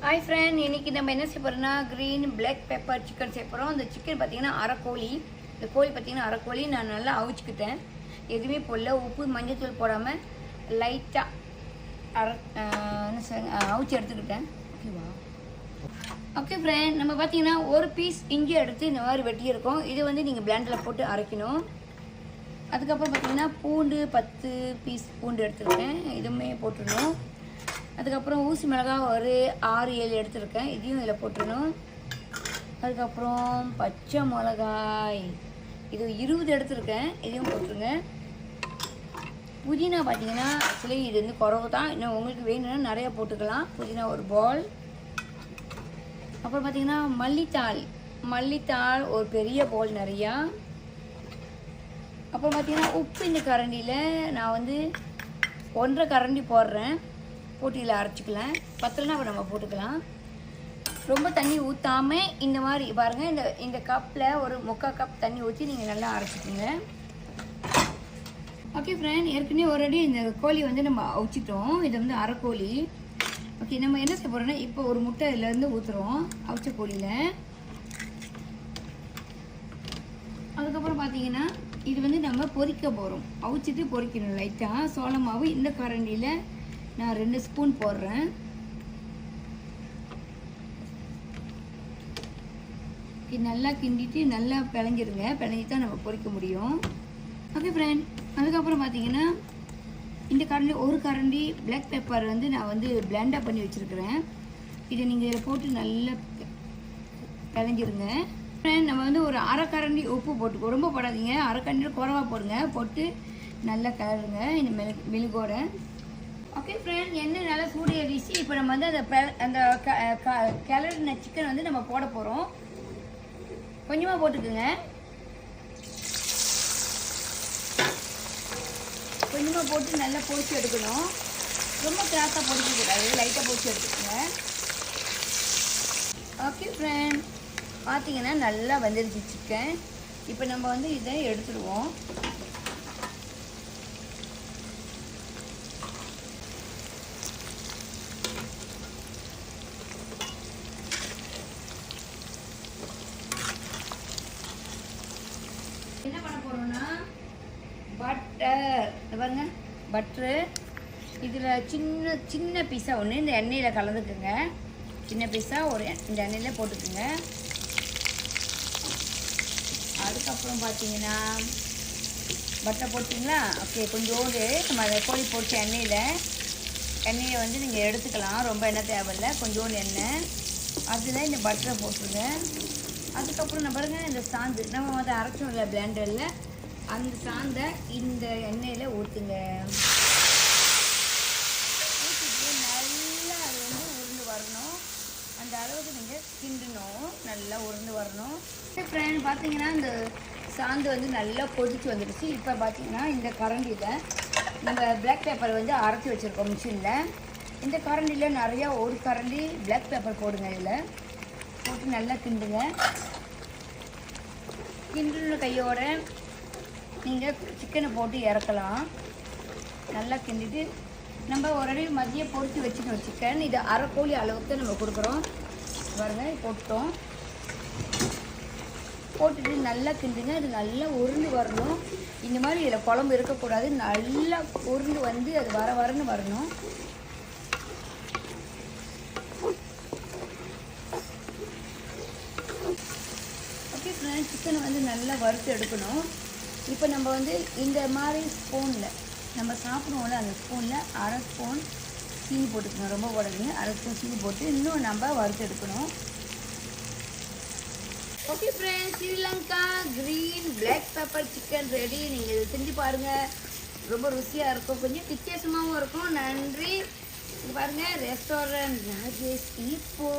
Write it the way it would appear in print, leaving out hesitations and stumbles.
Hi friend, இன்றைக்கி நம்ம என்ன செய்ய போகிறோம்னா க்ரீன் பிளாக் பெப்பர் சிக்கன் செய்ய போகிறோம். இந்த சிக்கன் பார்த்திங்கன்னா அரைக்கோழி. இந்த கோழி பார்த்திங்கன்னா அரைக்கோழி நான் நல்லா அவிச்சிக்கிட்டேன். எதுவுமே போடல, உப்பு மஞ்சத்தூள் போடாமல் லைட்டாக அவிச்சு எடுத்துக்கிட்டேன். ஓகேவா? ஓகே ஃப்ரெண்ட், நம்ம பார்த்திங்கன்னா ஒரு பீஸ் இஞ்சி எடுத்து இந்த மாதிரி வெட்டியிருக்கோம். இது வந்து நீங்கள் பிளெண்டரில் போட்டு அரைக்கணும். அதுக்கப்புறம் பார்த்திங்கன்னா பூண்டு 10 பீஸ் பூண்டு எடுத்துருக்கேன், இதுவுமே போட்டுடணும். அதுக்கப்புறம் ஊசி மிளகாய் ஒரு 6-7 எடுத்துருக்கேன், இதையும் இதில் போட்டுடணும். அதுக்கப்புறம் பச்சை மிளகாய் இது 20 எடுத்துருக்கேன், இதையும் போட்டுருங்க. புதினா பார்த்தீங்கன்னா ஆக்சுவலி இது வந்து குறவு தான், இன்னும் உங்களுக்கு வேணும்னா நிறையா போட்டுக்கலாம். புதினா ஒரு பால். அப்புறம் பார்த்திங்கன்னா மல்லித்தாள் ஒரு பெரிய பால் நிறையா. அப்புறம் பார்த்திங்கன்னா உப்பு இந்த கரண்டியில் நான் வந்து 1.5 கரண்டி போடுறேன், போட்டியில் அரைச்சிக்கலாம். பத்தலைன்னா அப்போ நம்ம போட்டுக்கலாம். ரொம்ப தண்ணி ஊற்றாமல் இந்த மாதிரி பாருங்கள், இந்த கப்பில் ஒரு 3/4 கப் தண்ணி ஊற்றி நீங்கள் நல்லா அரைச்சிக்கோங்க. ஓகே ஃப்ரெண்ட், ஏற்கனவே ஆல்ரெடி இந்த கோழி வந்து நம்ம அவிச்சிட்டோம். இது வந்து அரைக்கோழி. ஓகே, நம்ம என்ன செய்ய போகிறோம்னா இப்போ ஒரு முட்டை இதுலேருந்து ஊற்றுறோம் அவிச்ச கோழியில். அதுக்கப்புறம் பார்த்தீங்கன்னா இது வந்து நம்ம பொரிக்க போகிறோம், அவிச்சிட்டு பொரிக்கணும். லைட்டாக சோள மாவு இந்த கரண்டியில் நான் 2 ஸ்பூன் போடுறேன். நல்லா கிண்டிட்டு நல்லா பிணைஞ்சிருங்க, பிணைஞ்சி தான் நம்ம பொரிக்க முடியும். ஓகே ஃப்ரெண்ட், அதுக்கப்புறம் பார்த்தீங்கன்னா இந்த கரண்டி ஒரு கரண்டி பிளாக் பெப்பர் வந்து நான் வந்து பிளெண்டாக பண்ணி வச்சுருக்கிறேன். இதை நீங்கள் இதில் போட்டு நல்லா பிணைஞ்சிருங்க. ஃப்ரெண்ட், நம்ம வந்து ஒரு 1/2 கரண்டி உப்பு போட்டுக்கோ, ரொம்ப போடாதீங்க, 1/2 கரண்டி குறவா போடுங்க. போட்டு நல்லா கிளறுங்க இந்த மெழுகோட. ஓகே ஃப்ரெண்ட், எண்ணெய் நல்லா சூடு ஏறிச்சு. இப்போ நம்ம வந்து அந்த கிளறின சிக்கன் வந்து நம்ம போட போகிறோம். கொஞ்சமாக போட்டுக்குங்க, கொஞ்சமாக போட்டு நல்லா பொரிச்சு எடுக்கணும். ரொம்ப கிராஸாக பொரிக்கக்கூடாது, லைட்டாக பொரிச்சு எடுத்துக்கோங்க. ஓகே ஃப்ரெண்ட், பார்த்தீங்கன்னா நல்லா வந்துருச்சு சிக்கன். இப்போ நம்ம வந்து இதை எடுத்துடுவோம். என்ன பண்ண போகிறோம்னா பட்டர் பாருங்க, பட்ரு இதில் சின்ன சின்ன பீஸாக ஒன்று இந்த எண்ணெயில் கலந்துக்குங்க. சின்ன பீஸாக ஒரு இந்த எண்ணெயில் போட்டுக்குங்க. அதுக்கப்புறம் பார்த்தீங்கன்னா பட்டர் போட்டிங்களா? ஓகே, கொஞ்சோண்டு நம்ம அதை கோழி போட்ட எண்ணெயை வந்து நீங்கள் எடுத்துக்கலாம். ரொம்ப எண்ணெய் தேவையில்லை, கொஞ்சோண்டு எண்ணெய். அதில் இந்த பட்டரை போட்டுருங்க. அதுக்கப்புறம் நம்ம பாருங்கள், இந்த சாந்து நம்ம வந்து அரைச்சோம் இல்லை பிளெண்டரில், அந்த சாந்தை இந்த எண்ணெயில் ஊற்றுங்க. ஊற்றிட்டு நல்லா அது வந்து உருண்டு வரணும். அந்த அளவுக்கு நீங்கள் கிண்டணும், நல்லா உருண்டு வரணும். ஃப்ரெண்ட், பார்த்தீங்கன்னா இந்த சாந்து வந்து நல்லா கொதிச்சு வந்துடுச்சு. இப்போ பார்த்தீங்கன்னா இந்த கரண்டியில் நம்ம பிளாக் பெப்பர் வந்து அரைச்சி வச்சுருக்கோம் மிஷினில். இந்த கரண்டியில் நிறையா ஒரு கரண்டி பிளாக் பெப்பர் போடுங்க. இதில் போட்டு நல்லா கிண்டுங்க. கிண்டுன கையோட நீங்கள் சிக்கனை போட்டு இறக்கலாம். நல்லா கிண்டிட்டு நம்ம ஒரு மதிய பொரித்து வச்சுக்கணும் சிக்கன். இது அரைக்கோழி அளவுக்கு நம்ம கொடுக்குறோம். பாருங்க, போட்டோம். போட்டுட்டு நல்லா கிண்டுங்க. இது நல்லா உருண்டு வரணும். இந்த மாதிரி இதில் குழம்பு இருக்கக்கூடாது, நல்லா உருண்டு வந்து அது வரன்னு வரணும். ஓகே ஃப்ரெண்ட்ஸ், சிக்கனை வந்து நல்லா வறுத்து எடுக்கணும். இப்போ நம்ம வந்து இந்த மாதிரி ஸ்பூனில் நம்ம சாப்பிடுவோம்ல, அந்த ஸ்பூனில் 1/2 ஸ்பூன் சீனி போட்டுக்கணும். ரொம்ப போடாதீங்க, 1/2 ஸ்பூன் சீனி போட்டு இன்னும் நம்ம வறுத்து எடுக்கணும். Okay friends, Sri Lanka green black pepper chicken ready. நீங்கள் இதை செஞ்சு பாருங்கள், ரொம்ப ருசியாக இருக்கும், கொஞ்சம் வித்தியாசமாகவும் இருக்கும். நன்றி. பாருங்கள், ரெஸ்டாரண்ட் ராஜேஷ் இப்போ